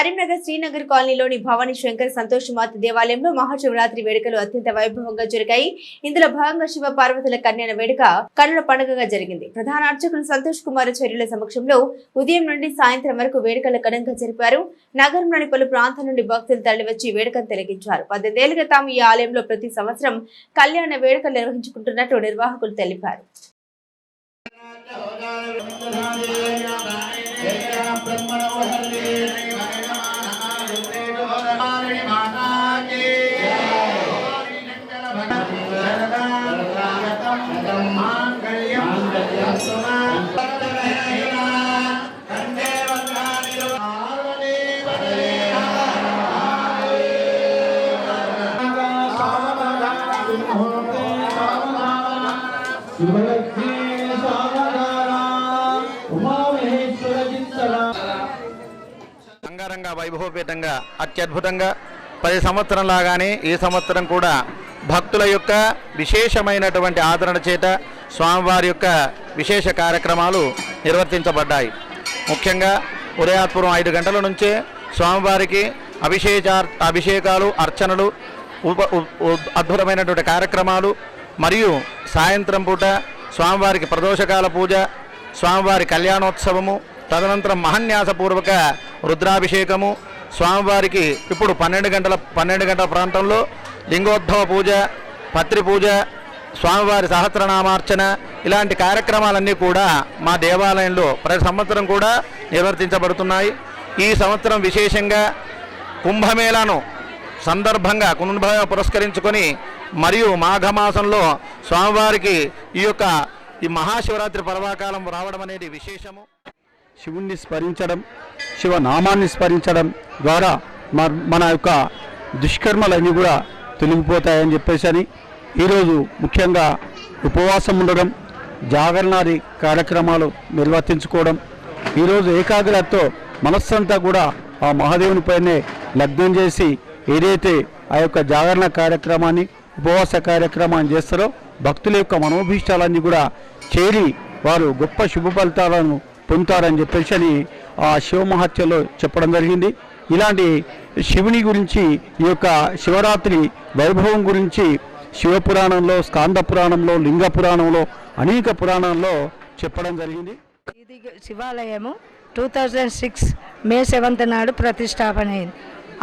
కరీంనగర్ శ్రీనగర్ కాలనీలోని భవానీ శంకర్ సంతోషమాత దేవాలయంలో మహాశివరాత్రి వేడుకలు అత్యంత వైభవంగా జరిగాయి. ఇందులో భాగంగా శివ పార్వతుల కళ్యాణ వేడుక కన్నుల పండుగగా జరిగింది. ప్రధాన అర్చకులు సంతోష్ కుమార్ చర్యల సమక్షంలో ఉదయం నుండి సాయంత్రం వరకు వేడుకలు ఘనంగా జరిపారు. నగరంలోని పలు ప్రాంతాల నుండి భక్తులు తరలివచ్చి వేడుకను తిలకించారు. 18 ఏళ్లుగా తాము ఈ ఆలయంలో ప్రతి సంవత్సరం కళ్యాణ వేడుకలు నిర్వహించుకుంటున్నట్టు నిర్వాహకులు తెలిపారు. అంగరంగ వైభవపేతంగా అత్యద్భుతంగా 10 సంవత్సరం లాగానే ఈ సంవత్సరం కూడా భక్తుల యొక్క విశేషమైనటువంటి ఆదరణ చేత స్వామివారి యొక్క విశేష కార్యక్రమాలు నిర్వర్తించబడ్డాయి. ముఖ్యంగా ఉదయాత్పూర్వం 5 గంటల నుంచే స్వామివారికి అభిషేకాలు, అర్చనలు, అద్భుతమైనటువంటి కార్యక్రమాలు మరియు సాయంత్రం పూట స్వామివారికి ప్రదోషకాల పూజ, స్వామివారి కళ్యాణోత్సవము, తదనంతరం మహాన్యాసపూర్వక రుద్రాభిషేకము, స్వామివారికి ఇప్పుడు 12 గంటల ప్రాంతంలో లింగోద్భవ పూజ, పత్రి పూజ, స్వామివారి సహస్రనామార్చన ఇలాంటి కార్యక్రమాలన్నీ కూడా మా దేవాలయంలో ప్రతి సంవత్సరం కూడా నిర్వర్తించబడుతున్నాయి. ఈ సంవత్సరం విశేషంగా కుంభమేళాను సందర్భంగా పురస్కరించుకొని మరియు మాఘమాసంలో స్వామివారికి ఈ మహాశివరాత్రి పర్వకాలం రావడం అనేది విశేషము. శివుణ్ణి స్మరించడం, శివనామాన్ని స్మరించడం ద్వారా మన యొక్క దుష్కర్మలన్నీ కూడా తొలగిపోతాయని చెప్పేసి ఈరోజు ముఖ్యంగా ఉపవాసం ఉండడం, జాగరణాది కార్యక్రమాలు నిర్వర్తించుకోవడం, ఈరోజు ఏకాగ్రతతో మనస్సంతా కూడా ఆ మహాదేవునిపైనే లగ్నం చేసి ఏదైతే ఆ యొక్క జాగరణ కార్యక్రమాన్ని, ఉపవాస కార్యక్రమాన్ని చేస్తారో భక్తుల యొక్క మనోభీష్టాలన్నీ కూడా చేరి వారు గొప్ప శుభ ఫలితాలను పొందుతారని చెప్పేసి ఆ శివమహత్యలో చెప్పడం జరిగింది. ఇలాంటి శివుని గురించి, ఈ యొక్క శివరాత్రి వైభవం గురించి శివపురాణంలో, స్కాంద పురాణంలో, లింగ పురాణంలో, అనేక పురాణాల్లో చెప్పడం జరిగింది. ఇది శివాలయము 2006 మే 7 నాడు ప్రతిష్టాపన అయింది.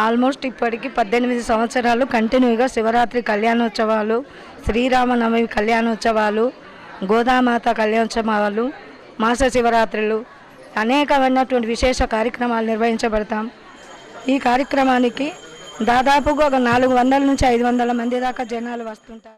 ఆల్మోస్ట్ ఇప్పటికి 18 సంవత్సరాలు కంటిన్యూగా శివరాత్రి కళ్యాణోత్సవాలు, శ్రీరామనవమి కళ్యాణోత్సవాలు, గోదామాత కళ్యాణోత్సవాలు, మాస శివరాత్రులు అనేకమైనటువంటి విశేష కార్యక్రమాలు నిర్వహించబడతాం. ఈ కార్యక్రమానికి దాదాపుగా ఒక 400 నుంచి 500 మంది దాకా జనాలు వస్తుంటారు.